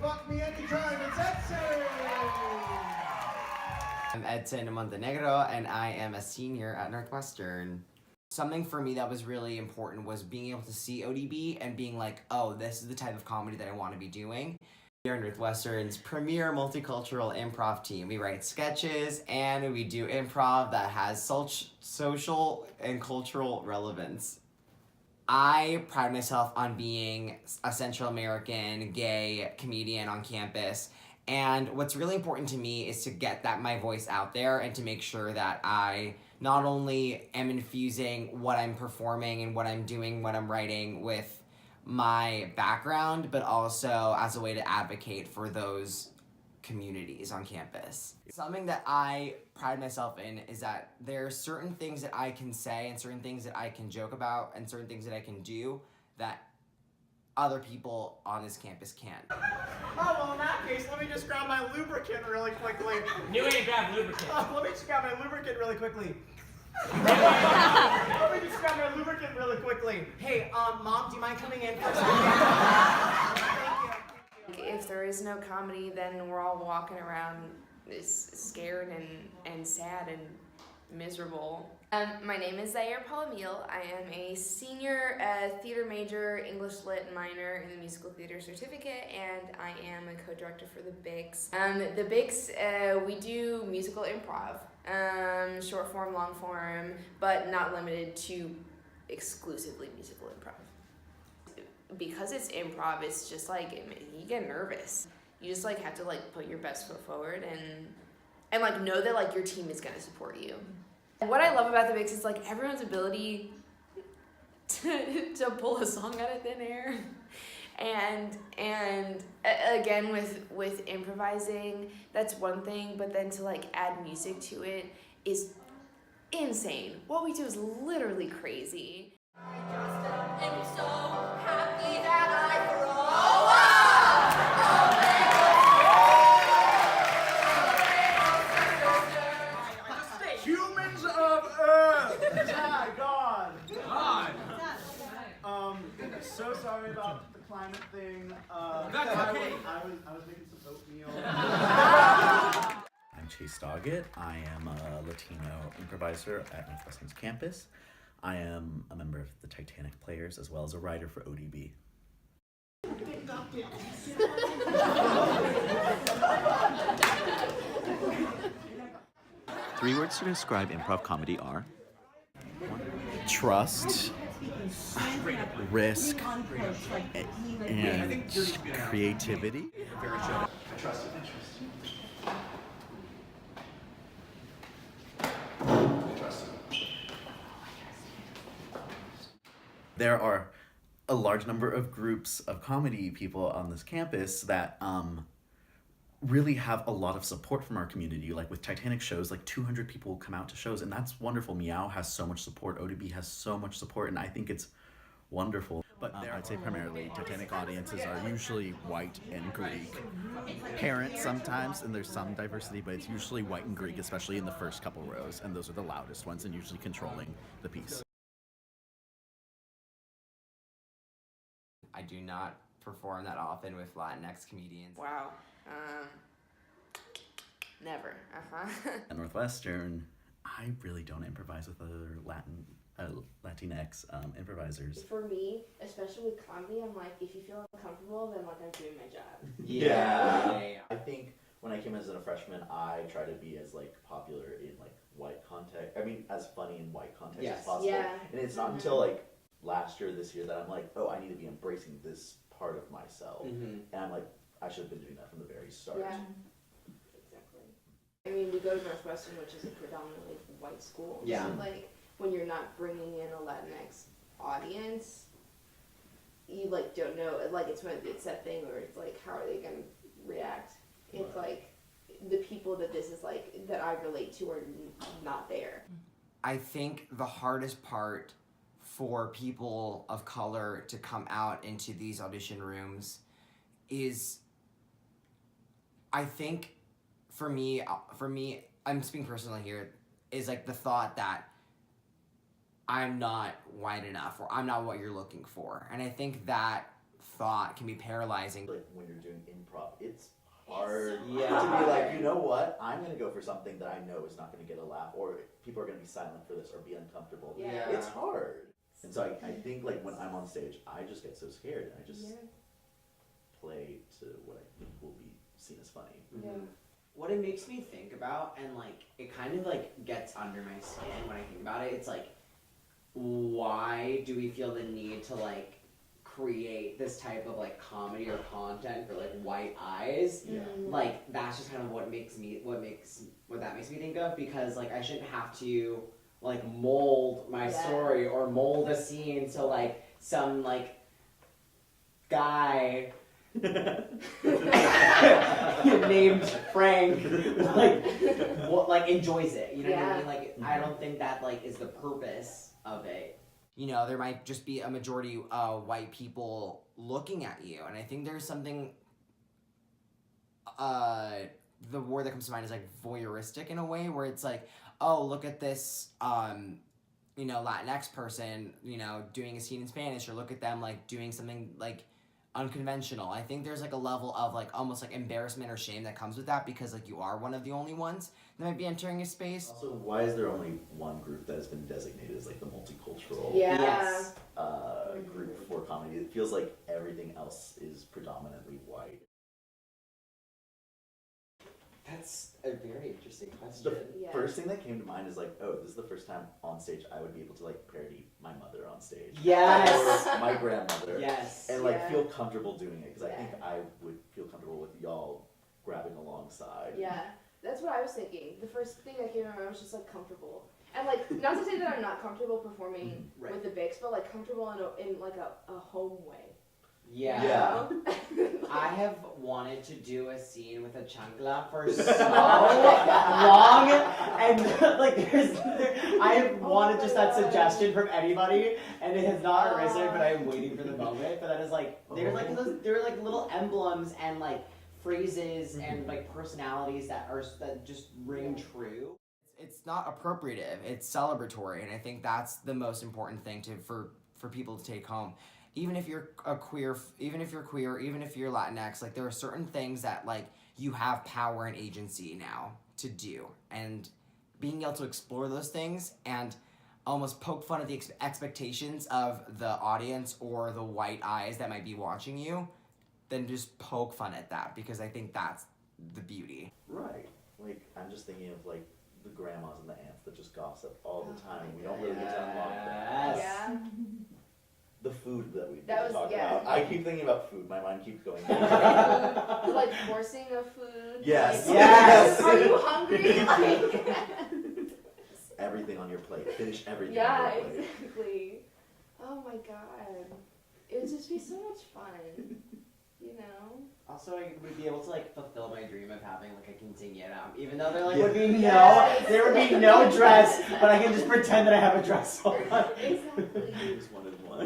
Fuck me anytime, it's Edson! I'm Edson Montenegro, and I am a senior at Northwestern. Something for me that was really important was being able to see ODB and being like, oh, this is the type of comedy that I want to be doing. We are Northwestern's premier multicultural improv team. We write sketches and we do improv that has social and cultural relevance. I pride myself on being a Central American gay comedian on campus, and what's really important to me is to get my voice out there and to make sure that I not only am infusing what I'm performing and what I'm doing, what I'm writing with my background, but also as a way to advocate for those communities on campus. Something that I pride myself in is that there are certain things that I can say and certain things that I can joke about and certain things that I can do that other people on this campus can't. Oh, well, in that case, let me just grab my lubricant really quickly. Knew way to grab lubricant. Let me just grab my lubricant really quickly. Let me just grab my lubricant really quickly. Hey, Mom, do you mind coming in for a second? Thank you. If there is no comedy, then we're all walking around scared and sad and miserable. My name is Zaire Paul-Emile. I am a senior theater major, English Lit minor in the musical theater certificate, and I am a co-director for the BICS. The BICS, we do musical improv, short form, long form, but not limited to exclusively musical improv. Because it's improv, it's just like, you get nervous. You just like have to like put your best foot forward and like know that like your team is gonna support you. What I love about the Mix is like everyone's ability to pull a song out of thin air, and again with improvising, that's one thing, but then to like add music to it is insane. What we do is literally crazy. I just am so happy that I Humans of Earth! My God! So sorry about the climate thing. That's okay. I was making some oatmeal. I'm Chase Doggett. I am a Latino improviser at Northwestern's campus. I am a member of the Titanic Players as well as a writer for ODB. Three words to describe improv comedy are trust, risk, and creativity. There are a large number of groups of comedy people on this campus that really have a lot of support from our community. Like with Titanic shows, like 200 people come out to shows, and that's wonderful. Meow has so much support, ODB has so much support, and I think it's wonderful. But I'd say primarily Titanic audiences are usually white and Greek. Parents sometimes, and there's some diversity, but it's usually white and Greek, especially in the first couple rows, and those are the loudest ones and usually controlling the piece. I do not perform that often with Latinx comedians. Wow. Never. At Northwestern, I really don't improvise with other Latinx improvisers. For me, especially with comedy, I'm like, if you feel uncomfortable, then like I'm doing my job. Yeah. I think when I came as a freshman, I try to be as like popular in like white context. I mean, as funny in white context as possible. Yeah. And it's not until like last year, this year, that I'm like, oh, I need to be embracing this part of myself. And I'm like, I should have been doing that from the very start. Yeah. Exactly. I mean, we go to Northwestern, which is a predominantly white school. Yeah. So like, when you're not bringing in a Latinx audience, you like don't know. Like it's that thing where it's like, how are they gonna react? It's like the people that this is like that I relate to are not there. I think the hardest part for people of color to come out into these audition rooms is, I think for me, I'm speaking personally here, is like the thought that I'm not white enough or I'm not what you're looking for. And I think that thought can be paralyzing. Like when you're doing improv, it's hard Yeah. to be like, you know what, I'm gonna go for something that I know is not gonna get a laugh, or people are gonna be silent for this or be uncomfortable. Yeah. It's hard. And so I think like when I'm on stage, I just get so scared and I just play to what I think will be seen as funny. Yeah. What it makes me think about, and like it kind of like gets under my skin when I think about it, it's like, why do we feel the need to like create this type of like comedy or content for like white eyes? Like that's just kind of what that makes me think of, because like I shouldn't have to like mold my story or mold a scene so like some like guy named Frank like enjoys it, you know what I mean? Like I don't think that like is the purpose of it. You know, there might just be a majority white people looking at you, and I think there's something the word that comes to mind is like voyeuristic in a way, where it's like, oh, look at this you know, Latinx person, you know, doing a scene in Spanish, or look at them like doing something like unconventional. I think there's like a level of like almost like embarrassment or shame that comes with that, because like you are one of the only ones that might be entering a space. Also, why is there only one group that has been designated as like the multicultural Yes. group for comedy? It feels like everything else is predominantly white. That's a very interesting question. The first thing that came to mind is like, oh, this is the first time on stage I would be able to like parody my mother on stage. Yes. Or my grandmother. Yes. And like feel comfortable doing it, because I think I would feel comfortable with y'all grabbing alongside. Yeah, that's what I was thinking. The first thing that came to mind was just like comfortable, and like not to say that I'm not comfortable performing with the bigs, but like comfortable in like a home way. Yeah. I have wanted to do a scene with a chancla for so long, and like I have wanted just that suggestion from anybody, and it has not arisen, but I'm waiting for the moment. But that is like there are like little emblems and like phrases and like personalities that just ring true. It's not appropriative; it's celebratory, and I think that's the most important thing for people to take home. Even if you're queer, even if you're Latinx, like there are certain things that like you have power and agency now to do, and being able to explore those things and almost poke fun at the expectations of the audience or the white eyes that might be watching you, then just poke fun at that, because I think that's the beauty. Right. Like I'm just thinking of like the grandmas and the aunts that just gossip all the time. We don't really get to unlock that. Yeah. The food that we That was- talk yeah. about. I keep thinking about food. My mind keeps going. Like forcing of food. Yes. Like, Yes. Are you hungry? Like. Everything on your plate. Finish everything Yeah, on your plate. exactly. Oh my god. It would just be so much fun. You know? Also, I would be able to like fulfill my dream of having like a quinceañera, even though there Yeah. would be Yes. there would be no dress, but I can just pretend that I have a dress on. Exactly. Just wanted one.